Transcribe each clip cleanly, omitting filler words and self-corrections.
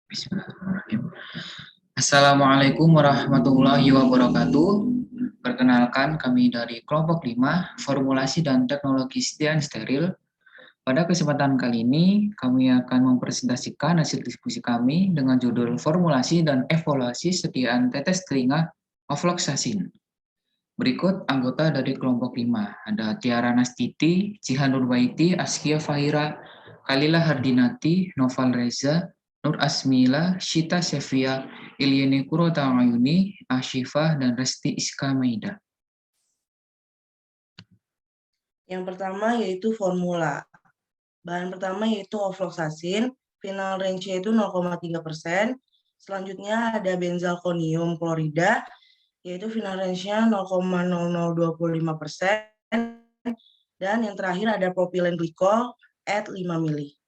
Bismillahirrahmanirrahim. Assalamualaikum warahmatullahi wabarakatuh. Perkenalkan, kami dari kelompok 5, Formulasi dan Teknologi Setian Steril. Pada kesempatan kali ini, kami akan mempresentasikan hasil diskusi kami dengan judul Formulasi dan Evaluasi Setiaan Tetes Telinga Ofloxacin. Berikut anggota dari kelompok 5. Ada Tiara Nastiti, Jihan Nurbaiti, Askia Fahira, Kalila Hardinati, Noval Reza, Nur Asmila, Shita Sevia, Ilyeni Kurotawayuni, Ashifah, dan Resti Iska Maida. Yang pertama yaitu formula. Bahan pertama yaitu ofloxacin, final range-nya itu 0,3%. Selanjutnya ada benzalkonium klorida, yaitu final range-nya 0,0025%. Dan yang terakhir ada propilen glikol at 5 mili.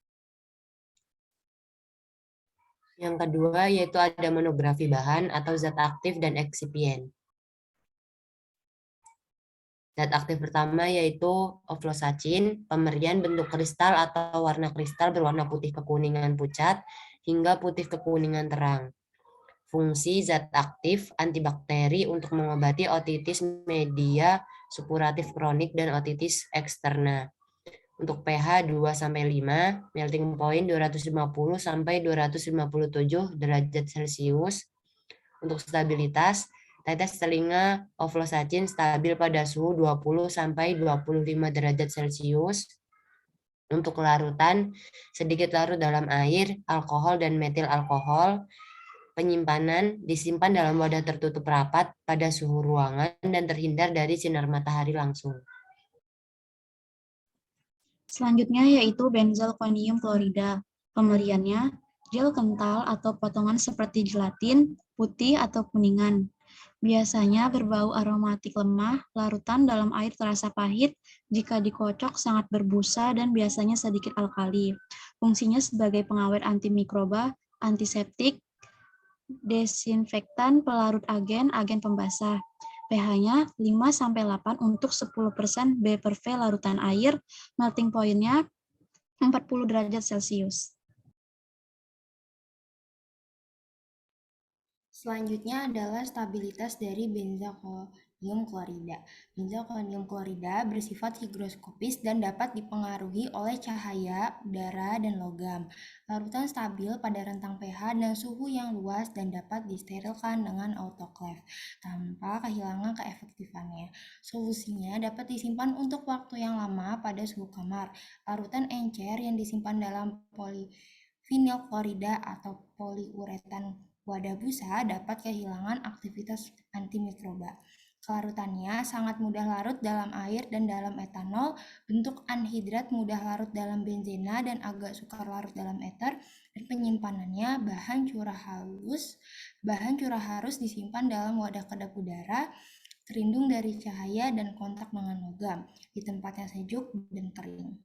Yang kedua yaitu ada monografi bahan atau zat aktif dan eksipien. Zat aktif pertama yaitu ofloxacin, pemberian bentuk kristal atau warna kristal berwarna putih kekuningan pucat hingga putih kekuningan terang. Fungsi zat aktif antibakteri untuk mengobati otitis media supuratif kronik dan otitis eksterna. Untuk pH 2-5, melting point 250-257 derajat Celcius. Untuk stabilitas, tetes telinga ofloxacin stabil pada suhu 20-25 derajat Celcius. Untuk larutan, sedikit larut dalam air, alkohol dan metil alkohol. Penyimpanan disimpan dalam wadah tertutup rapat pada suhu ruangan dan terhindar dari sinar matahari langsung. Selanjutnya yaitu benzalkonium klorida. Pemberiannya gel kental atau potongan seperti gelatin, putih atau kuningan. Biasanya berbau aromatik lemah, larutan dalam air terasa pahit, jika dikocok sangat berbusa dan biasanya sedikit alkali. Fungsinya sebagai pengawet antimikroba, antiseptik, desinfektan, pelarut agen, agen pembasah. pH-nya 5-8 untuk 10% B/V larutan air, melting point-nya 40 derajat Celcius. Selanjutnya adalah stabilitas dari benzalkonium klorida. Benzalkonium klorida bersifat higroskopis dan dapat dipengaruhi oleh cahaya, udara, dan logam. Larutan stabil pada rentang pH dan suhu yang luas dan dapat disterilkan dengan autoclave tanpa kehilangan keefektifannya. Solusinya dapat disimpan untuk waktu yang lama pada suhu kamar. Larutan encer yang disimpan dalam polivinil klorida atau poliuretan wadah busa dapat kehilangan aktivitas antimikroba. Kelarutannya sangat mudah larut dalam air dan dalam etanol, bentuk anhidrat mudah larut dalam benzena dan agak sukar larut dalam eter, dan penyimpanannya bahan curah halus disimpan dalam wadah kedap udara, terlindung dari cahaya dan kontak dengan logam, di tempat yang sejuk dan kering.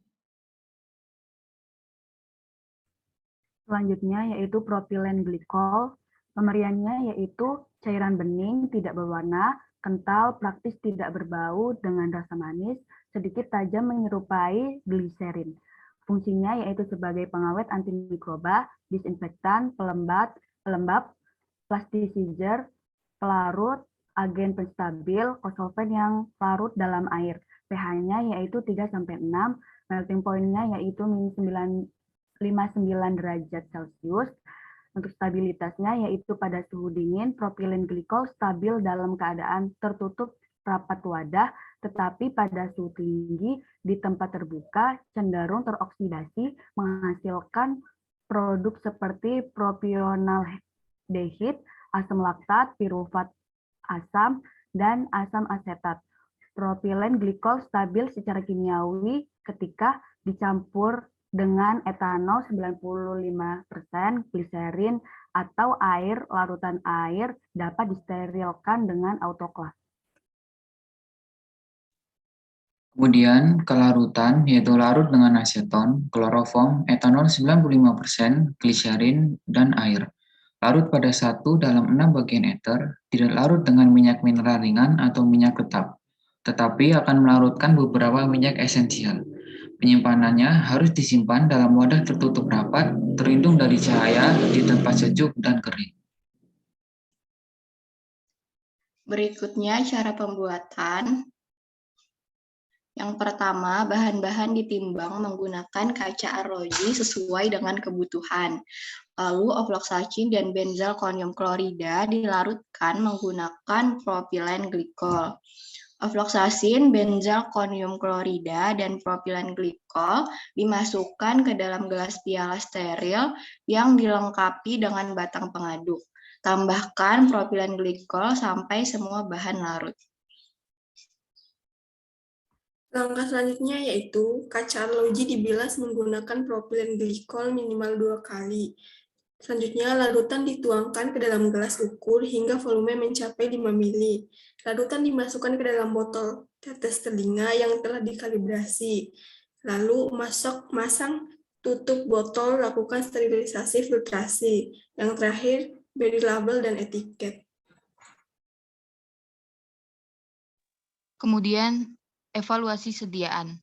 Selanjutnya yaitu propilen glikol. Pemberiannya yaitu cairan bening, tidak berwarna, kental, praktis tidak berbau, dengan rasa manis, sedikit tajam menyerupai gliserin. Fungsinya yaitu sebagai pengawet antimikroba, disinfektan, pelembab, plasticizer, pelarut, agen penstabil, kosolven yang larut dalam air. pH-nya yaitu 3-6, melting point-nya yaitu -59 derajat Celcius. Untuk stabilitasnya yaitu pada suhu dingin, propilen glikol stabil dalam keadaan tertutup rapat wadah, tetapi pada suhu tinggi di tempat terbuka cenderung teroksidasi menghasilkan produk seperti propionaldehid, asam laktat, pirufat asam, dan asam asetat. Propilen glikol stabil secara kimiawi ketika dicampur dengan etanol 95%, gliserin, atau air, larutan air dapat disterilkan dengan autoclave. Kemudian kelarutan yaitu larut dengan aseton, kloroform, etanol 95%, gliserin, dan air. Larut pada 1 dalam 6 bagian eter, tidak larut dengan minyak mineral ringan atau minyak tetap, tetapi akan melarutkan beberapa minyak esensial. Penyimpanannya harus disimpan dalam wadah tertutup rapat, terlindung dari cahaya di tempat sejuk dan kering. Berikutnya cara pembuatan. Yang pertama, bahan-bahan ditimbang menggunakan kaca arloji sesuai dengan kebutuhan. Lalu ofloxacin dan benzel konium klorida dilarutkan menggunakan propilen glikol. Ofloxacin, benzel konium klorida, dan propilen glikol dimasukkan ke dalam gelas piala steril yang dilengkapi dengan batang pengaduk. Tambahkan propilen glikol sampai semua bahan larut. Langkah selanjutnya yaitu kaca arloji dibilas menggunakan propilen glikol minimal 2 kali. Selanjutnya, larutan dituangkan ke dalam gelas ukur hingga volume mencapai 5 ml. Larutan dimasukkan ke dalam botol tetes telinga yang telah dikalibrasi. Lalu masang tutup botol, lakukan sterilisasi filtrasi. Yang terakhir, beri label dan etiket. Kemudian, evaluasi sediaan.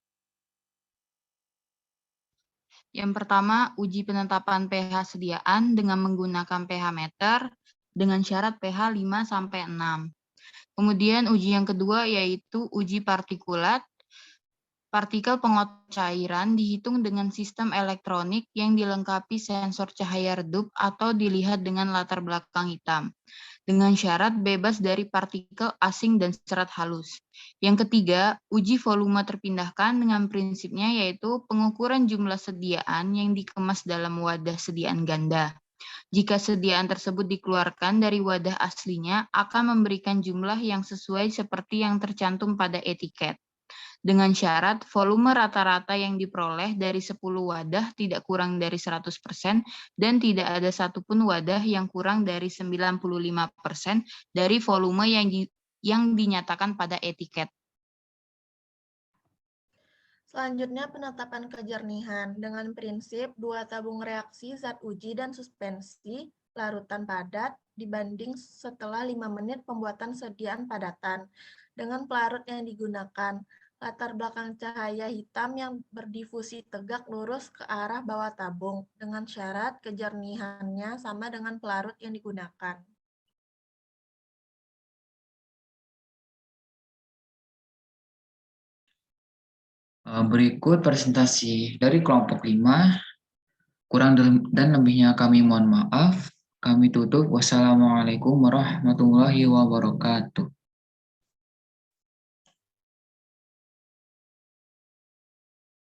Yang pertama, uji penetapan pH sediaan dengan menggunakan pH meter dengan syarat pH 5-6. Kemudian uji yang kedua yaitu uji partikulat. Partikel pengotor cairan dihitung dengan sistem elektronik yang dilengkapi sensor cahaya redup atau dilihat dengan latar belakang hitam, dengan syarat bebas dari partikel asing dan serat halus. Yang ketiga, uji volume terpindahkan dengan prinsipnya yaitu pengukuran jumlah sediaan yang dikemas dalam wadah sediaan ganda. Jika sediaan tersebut dikeluarkan dari wadah aslinya, akan memberikan jumlah yang sesuai seperti yang tercantum pada etiket. Dengan syarat volume rata-rata yang diperoleh dari 10 wadah tidak kurang dari 100% dan tidak ada satupun wadah yang kurang dari 95% dari volume yang dinyatakan pada etiket. Selanjutnya penetapan kejernihan dengan prinsip 2 tabung reaksi zat uji dan suspensi larutan padat dibanding setelah 5 menit pembuatan sediaan padatan dengan pelarut yang digunakan. Latar belakang cahaya hitam yang berdifusi tegak lurus ke arah bawah tabung dengan syarat kejernihannya sama dengan pelarut yang digunakan. Berikut presentasi dari kelompok 5. Kurang dan lebihnya kami mohon maaf. Kami tutup. Wassalamualaikum warahmatullahi wabarakatuh.